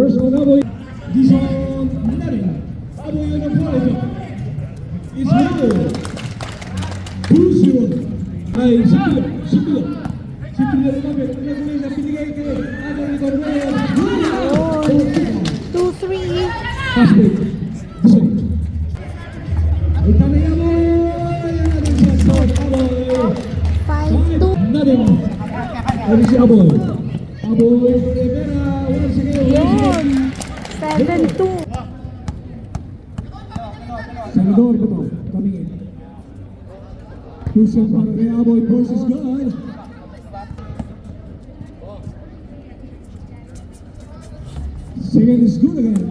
First one, Aboy. This one, nothing. Aboy on the quality. It's good. 2-0. Ay, Sipilo. Sipilo naman. Congratulations. Pinigay kay Anthony Correa. 2-3. Fast break. Busay. Ay, tanay Aboy. Another shot. Aboy. 5-2. Nothing. Ano si Aboy? Aboy Rivera. Once again. Yun. 7-2. Senador ba ito? Coming in. Two-set para kay Aboy. First is good. Second is good again.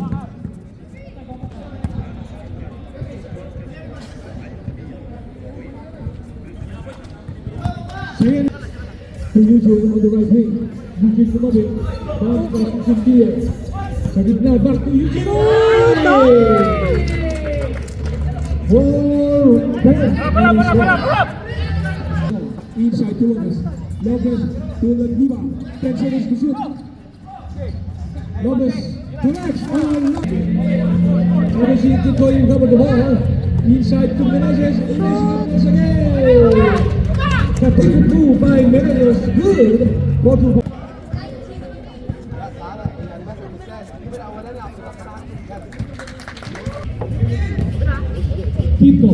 Second. To Eugene on the right wing. Eugene kumabit. Bounce back to Cynthia. Sa gitna. Back to Eugene. Inside to Lopez. Lopez to Landiva. 10 seconds to shoot. Lopez connects. Lopez is going to cover the ball. Inside to Menezes. Menezes again. Taken two by Menezes. Good. 4-2. Tito.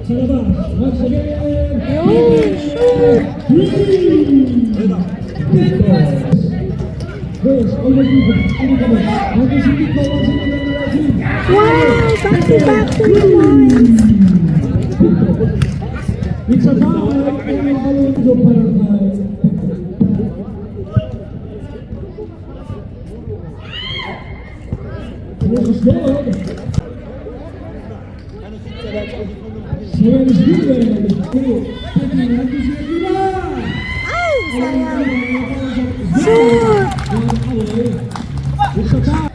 Sa labas. Once again. Tito. First, over Tito. After si Tito, once again. Wow! Back-to-back 3 points. It's a foul. Alonso para kay This is good. Seven is good. Ay, sayang. Shoot! It's a foul.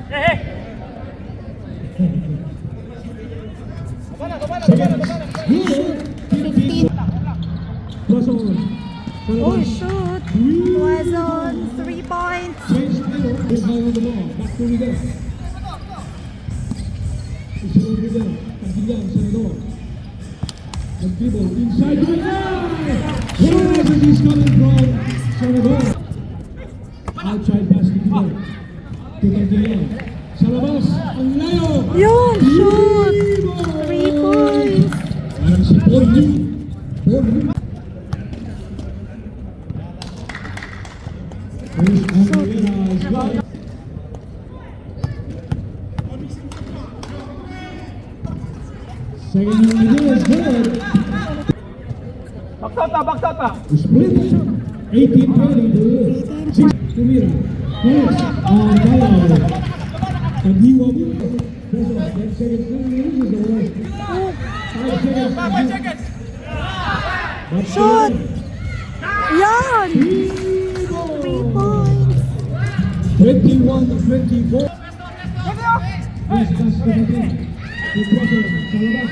Good. 15. Plus on. Oh, shoot. Was on 3 points. Change title. This high on the ball. Back to Miguel. It's a Miguel. Pagdigan, Senador. Nag-dribble. Inside to the line. Where is this coming from? Senador. Outside pass to Miguel. To Pagdigan. Sa labas. Ang layo. Yun, shoot. 3 points. Parang si Porgy. First on Rivera is good. Second on Rivera is good. Baksota. Split. 18-20 to 6 to Mira. Next on Malaw. Pagdiwa mo. 10 seconds to release the rest. 5 seconds. Shoot! Yan! 3 points. 21 to 24. Yes, pass to the team. To Prosser. Sa labas.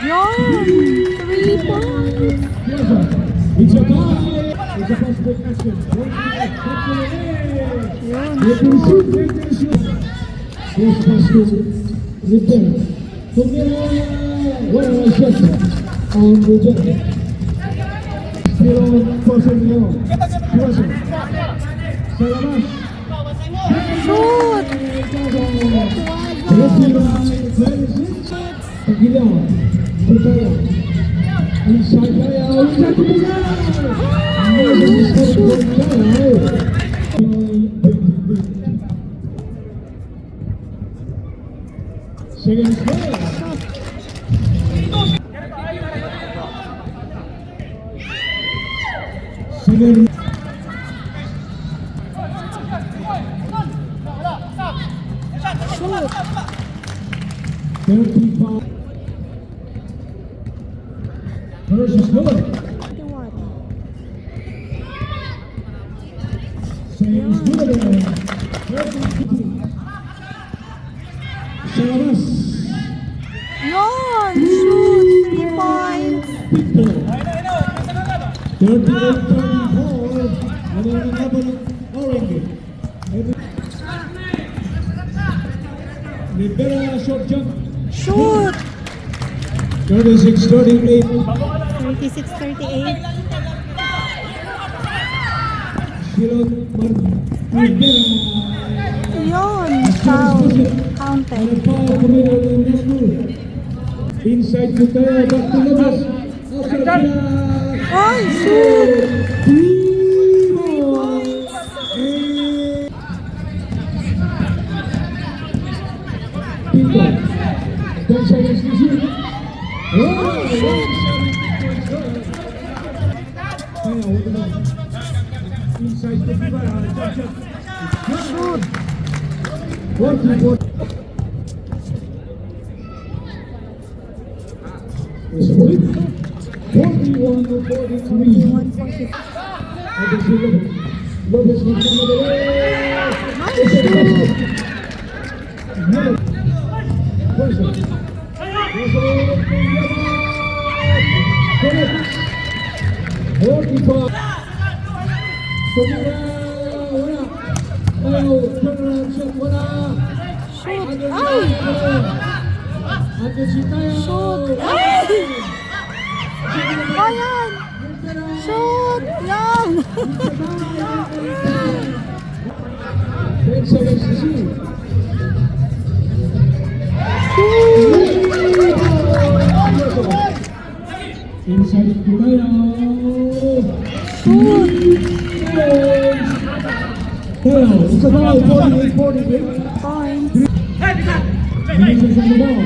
Yan! 3 points. Prosser. It's a tie. It's a fast break action. Yan, They can shoot. They can shoot. Yes, pass to return. Well, shot on reject. Still on Prosser Leon. Prosser. Sa labas. Shoot! Pagdigan. Pagdigan. Inside kaya. Inside to the second play. Second. Shoot! 35. First is good. 21. Second is good again. Sa labas. Yon! Shoot! 3 points. Tito. 38-34. Ano ang nabalik? Orange. Rivera short jump. Shoot! 36-38. 36-38. Silon Rivera. Yun! Foul. Counted. And a foul committed on that move. Inside to Tayo, back to Lucas. Outside shot. Oh, shoot! 3 points. 10 seconds to shoot. Oh, inside 55. Shoot! 44. It's split. 41-43. 145. I can see Lopez will come to the way. Nice shoot! Miller. Person. Correct. 45. Tumira. Wala. Tayo. Turnaround shot. Wala. Shoot! Ay! Andun si Tayo. Shoot! Ay! Ayan! Shoot! Yan! 10 seconds to shoot. Inside to Tayo. Shoot! Tayo. It's a foul. 48-43. Point. Releases on the ball.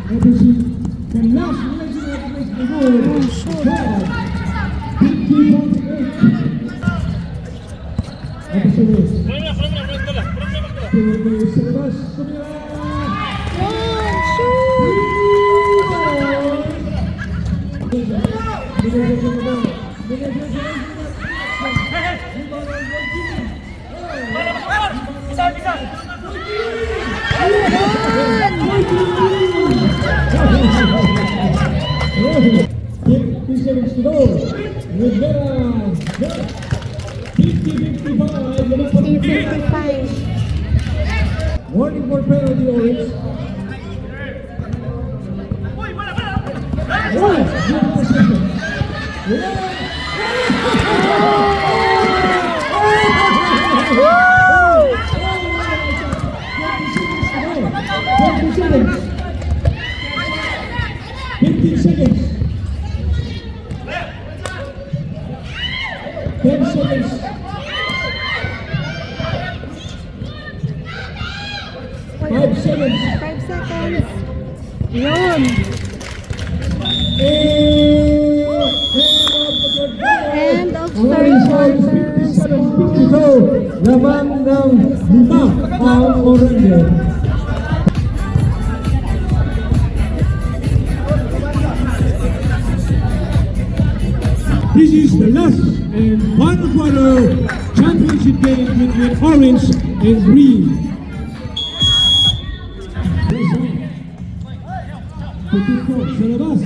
That is the last relation of the goal. Oh, shoot! 50-48. That is the race. Silvas. Yan! Shoot! Warning for penalty, Orange. Seconds. 15 seconds. 10 seconds. 5 seconds. 5 seconds. Yun! End of third quarter score. Laban ng 5 ang Orange. This is the last and final quarter championship game between Orange and Green. Putiko sa labas.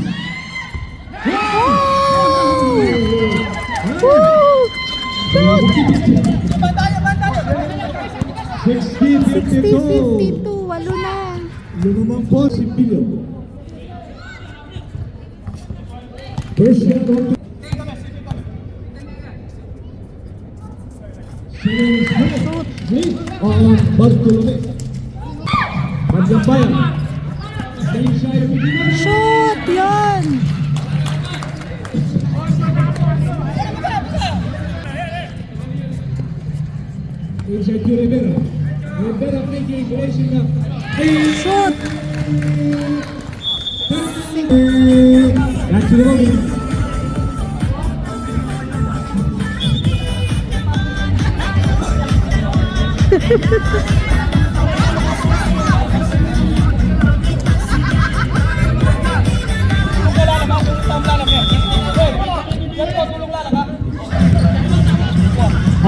Woo! Shoot! 60-52. 60-52. Walo na. Lumamang po si Pilio. First shot on Smith on Bartolome. Magsabayan. Shoot! Yan! Inside to Rivera. Rivera making racing up. Shoot! Back to the ball.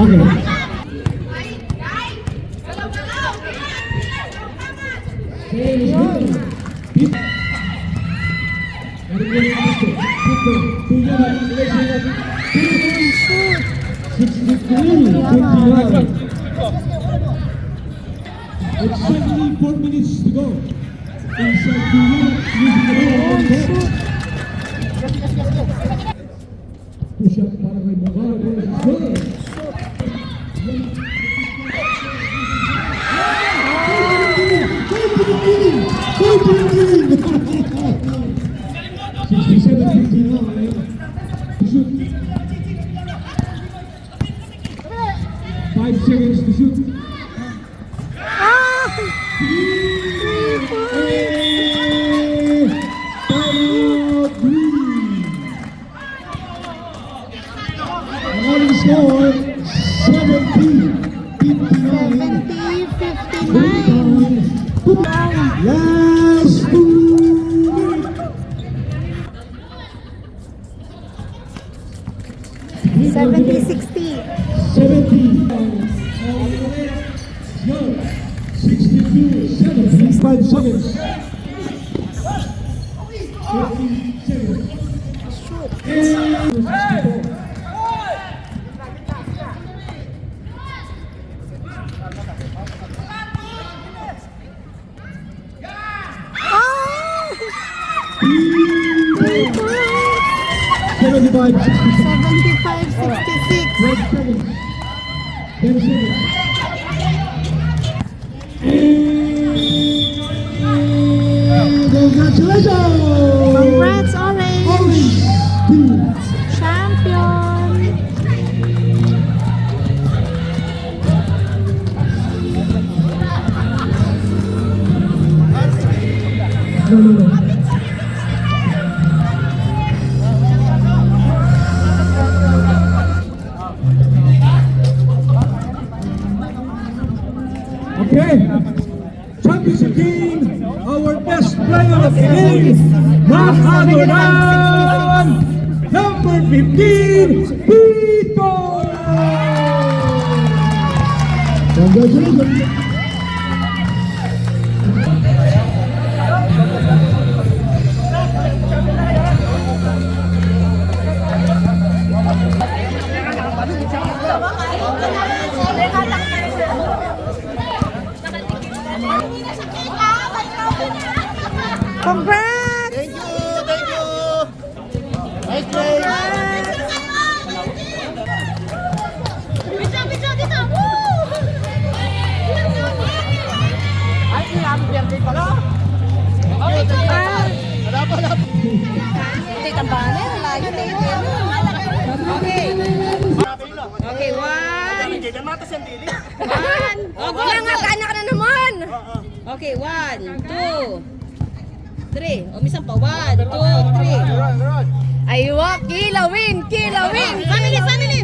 Okay. Exactly 4 minutes to go. Inside the unit, using the ball on the ball. Push up para kay Navarro versus Good. Go to the green! 67-59. To shoot. 5 seconds to shoot. Ah! 3 points. Timeout green. Another score, 70-59. 70-59. Last 2 minutes. 70-60. 70. 62, 5 seconds. 15 seconds. Ah! 75, 66. 75-66. 12 seconds. 10 seconds. Congratulations! Congrats, Orange! Orange team. Champion! No. Okay. Championship team, our best player of the game, none other than number 15, Tito! Congratulations! Congrats! Thank you. Nice play. Bisa dito. Woo! Ay, happy birthday pala. Okay ka ba? Hanap. Hindi tambahan eh. Layo na yun. Okay. Okay, one. Hindi na matas yan, Dili. One. O, nga, kanya ka na naman. Okay, 1, 2, 3. O, minsan pa. 1, 2, 3. Aywa, kilawin. Family.